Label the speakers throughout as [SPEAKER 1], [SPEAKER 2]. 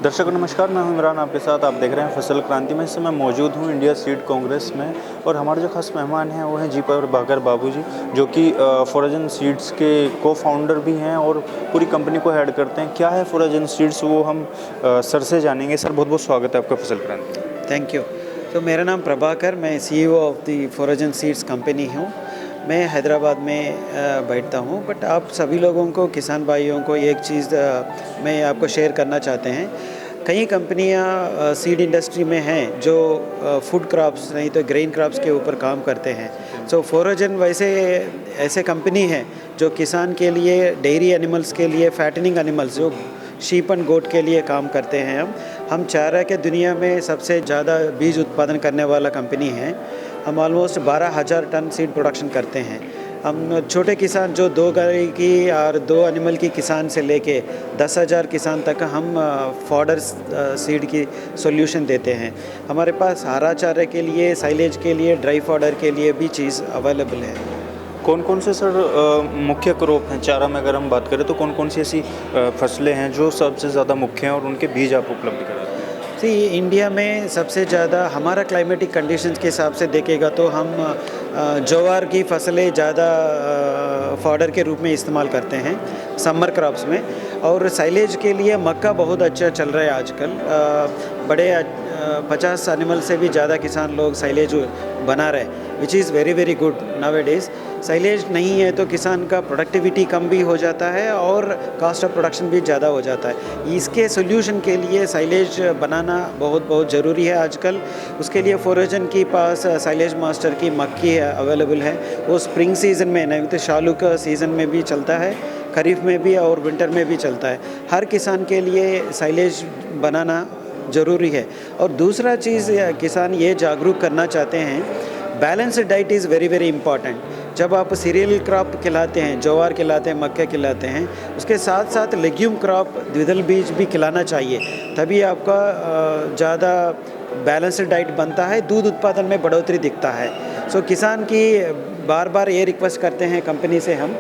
[SPEAKER 1] दर्शकों नमस्कार, मैं हूं इमरान आपके साथ। आप देख रहे हैं फसल क्रांति में। इस समय मौजूद हूं इंडिया सीड कांग्रेस में और हमारे जो खास मेहमान हैं वो हैं जी प्रभाकर बाबू जी, जो कि फोराजन सीड्स के को फाउंडर भी हैं और पूरी कंपनी को हेड करते हैं। क्या है फोराजन सीड्स, वो हम सर से जानेंगे। सर बहुत बहुत स्वागत है आपका फसल क्रांति।
[SPEAKER 2] Thank you. तो मेरा नाम प्रभाकर, मैं CEO of the Foragen seeds company हूँ। मैं हैदराबाद में बैठता हूँ। बट आप सभी लोगों को, किसान भाइयों को एक चीज़ मैं आपको शेयर करना चाहते हैं। कई कंपनियाँ सीड इंडस्ट्री में हैं जो फूड क्रॉप्स नहीं तो ग्रेन क्रॉप्स के ऊपर काम करते हैं। सो फोराजन वैसे ऐसे कंपनी है जो किसान के लिए, डेयरी एनिमल्स के लिए, फैटनिंग एनिमल्स जो शीप एंड गोट के लिए काम करते हैं। हम चारा के दुनिया में सबसे ज़्यादा बीज उत्पादन करने वाला कंपनी है। हम ऑलमोस्ट 12,000 टन सीड प्रोडक्शन करते हैं। हम छोटे किसान जो 2 गाय की और 2 एनिमल की किसान से लेके 10,000 किसान तक हम फॉडर सीड की सॉल्यूशन देते हैं। हमारे पास हरा चारे के लिए, साइलेज के लिए, ड्राई फॉडर के लिए भी चीज़ अवेलेबल है।
[SPEAKER 1] कौन कौन से सर मुख्य क्रॉप हैं चारा में? अगर हम बात करें तो कौन कौन सी ऐसी फसलें हैं जो सबसे ज़्यादा मुख्य हैं और उनके बीज आप उपलब्ध कराते हैं?
[SPEAKER 2] सी इंडिया में सबसे ज़्यादा हमारा क्लाइमेटिक कंडीशंस के हिसाब से देखेगा तो हम ज्वार की फसलें ज़्यादा फॉडर के रूप में इस्तेमाल करते हैं समर क्रॉप्स में। और साइलेज के लिए मक्का बहुत अच्छा चल रहा है आजकल। बड़े 50 एनिमल से भी ज़्यादा किसान लोग साइलेज बना रहे हैं, which is very very good nowadays. Silage नहीं है तो किसान का प्रोडक्टिविटी कम भी हो जाता है और कॉस्ट ऑफ प्रोडक्शन भी ज़्यादा हो जाता है। इसके सोल्यूशन के लिए साइलेज बनाना बहुत बहुत ज़रूरी है आजकल। उसके लिए फोराजन के पास साइलेज मास्टर की मक्की अवेलेबल है। वो स्प्रिंग सीज़न में नहीं तो शालू का सीज़न में भी चलता है, खरीफ में भी और विंटर में भी चलता है। हर किसान के लिए साइलेज बनाना ज़रूरी है। और दूसरा चीज़ किसान ये जागरूक करना चाहते हैं, balanced diet is very very important. जब आप सीरियल क्रॉप खिलाते हैं, ज्वार खिलाते हैं, मक्के खिलाते हैं, उसके साथ साथ लेग्यूम क्रॉप, द्विदल बीज भी खिलाना चाहिए। तभी आपका ज़्यादा बैलेंस्ड डाइट बनता है, दूध उत्पादन में बढ़ोतरी दिखता है। सो किसान की बार बार ये रिक्वेस्ट करते हैं कंपनी से हम,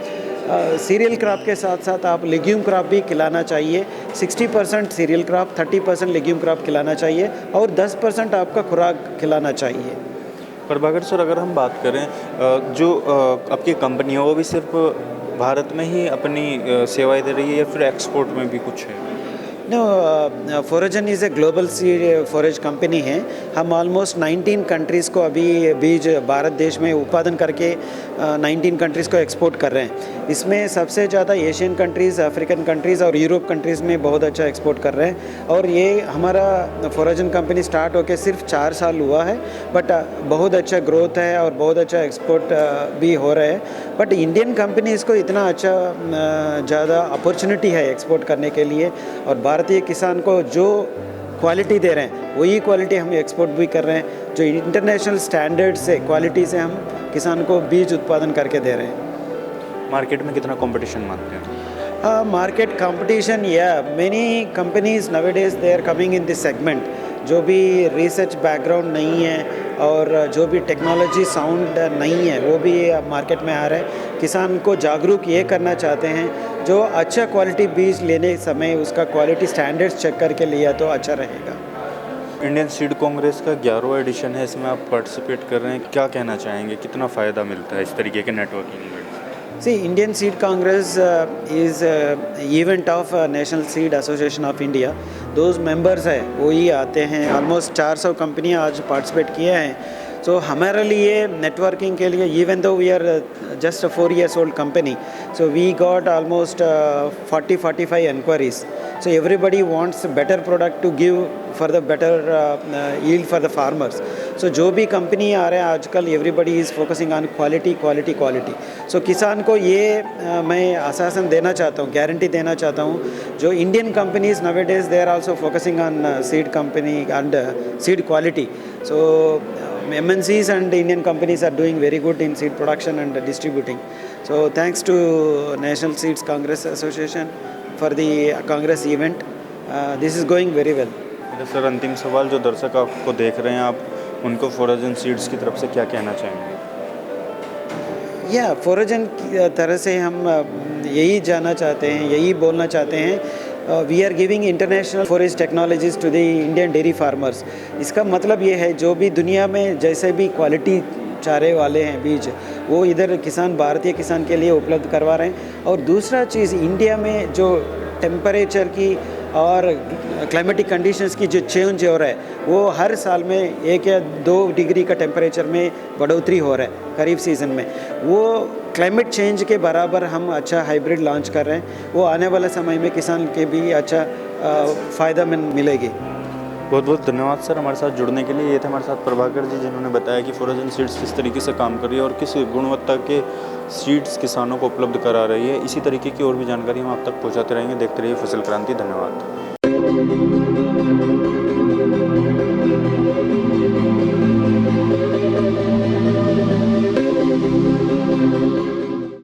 [SPEAKER 2] सीरियल क्रॉप के साथ साथ आप लेग्यूम क्रॉप भी खिलाना चाहिए। 60% सीरियल क्रॉप, 30% लेग्यूम क्रॉप खिलाना चाहिए और 10% आपका खुराक खिलाना चाहिए।
[SPEAKER 1] प्रभाकर सर, अगर हम बात करें जो आपकी कंपनी है वो भी सिर्फ भारत में ही अपनी सेवाएं दे रही है या फिर एक्सपोर्ट में भी कुछ है?
[SPEAKER 2] No, Foragen is a global seed forage company है। हम ऑलमोस्ट 19 कंट्रीज़ को अभी बीज भारत देश में उत्पादन करके 19 कंट्रीज़ को एक्सपोर्ट कर रहे हैं। इसमें सबसे ज़्यादा एशियन कंट्रीज़, अफ्रीकन कंट्रीज़ और यूरोप कंट्रीज़ में बहुत अच्छा एक्सपोर्ट कर रहे हैं। और ये हमारा फोराजन कंपनी स्टार्ट होकर सिर्फ 4 साल हुआ है, बट बहुत अच्छा ग्रोथ है और बहुत अच्छा एक्सपोर्ट भी हो रहा है। बट इंडियन कंपनीज़ को इतना अच्छा ज़्यादा अपॉर्चुनिटी है एक्सपोर्ट करने के लिए, और भारतीय किसान को जो क्वालिटी दे रहे हैं वही क्वालिटी हम एक्सपोर्ट भी कर रहे हैं। जो इंटरनेशनल स्टैंडर्ड से क्वालिटी से हम किसान को बीज उत्पादन करके दे रहे हैं।
[SPEAKER 1] मार्केट में कितना कंपटीशन मानते हैं?
[SPEAKER 2] मार्केट कंपटीशन, या many companies nowadays they are coming in this segment. जो भी रिसर्च बैकग्राउंड नहीं है और जो भी टेक्नोलॉजी साउंड नहीं है वो भी मार्केट में आ रहा है। किसान को जागरूक ये करना चाहते हैं, जो अच्छा क्वालिटी बीज लेने समय उसका क्वालिटी स्टैंडर्ड्स चेक करके लिया तो अच्छा रहेगा।
[SPEAKER 1] इंडियन सीड कांग्रेस का 11वां एडिशन है, इसमें आप पार्टिसिपेट कर रहे हैं। क्या कहना चाहेंगे, कितना फ़ायदा मिलता है इस तरीके के networking event?
[SPEAKER 2] See, Indian Seed Congress is event of National Seed Association of India. Those members है वही आते हैं। ऑलमोस्ट 400 कंपनियाँ आज पार्टिसिपेट किए हैं। सो हमारे लिए नेटवर्किंग के लिए, even though we are just 4 years old company, so we got almost 40-45 enquiries. So everybody wants better product to give for the better yield for the farmers. So जो भी कंपनी आ रहे हैं आजकल, everybody is focusing on quality quality quality. So किसान को ये मैं आश्वासन देना चाहता हूँ, गारंटी देना चाहता हूँ, जो Indian companies nowadays they are also focusing on seed company and seed quality. So MNCs and Indian companies are doing very good in seed production and distributing. So thanks to National Seeds Congress Association for the Congress event. This is going very well.
[SPEAKER 1] Sir अंतिम सवाल, जो दर्शक आपको देख रहे हैं, आप उनको फोराजन सीड्स की तरफ से क्या कहना चाहेंगे?
[SPEAKER 2] फोराजन की तरह से हम यही जानना चाहते हैं, यही बोलना चाहते हैं, we are giving international forest technologies to the Indian dairy farmers. इसका मतलब ये है जो भी दुनिया में जैसे भी क्वालिटी चारे वाले हैं बीज, वो इधर किसान, भारतीय किसान के लिए उपलब्ध करवा रहे हैं। और दूसरा चीज़, इंडिया में जो टेम्परेचर की और क्लाइमेटिक कंडीशंस की जो चेंज हो रहा है, वो हर साल में 1 या 2 डिग्री का टेम्परेचर में बढ़ोतरी हो रहा है खरीफ सीज़न में। वो क्लाइमेट चेंज के बराबर हम अच्छा हाइब्रिड लॉन्च कर रहे हैं, वो आने वाले समय में किसान के भी अच्छा फ़ायदा मिलेगी।
[SPEAKER 1] बहुत बहुत धन्यवाद सर हमारे साथ जुड़ने के लिए। ये थे हमारे साथ प्रभाकर जी, जिन्होंने बताया कि फोराजन सीड्स किस तरीके से काम कर रही है और किस गुणवत्ता के सीड्स किसानों को उपलब्ध करा रही है। इसी तरीके की और भी जानकारी हम आप तक पहुंचाते रहेंगे। देखते रहिए फसल क्रांति। धन्यवाद।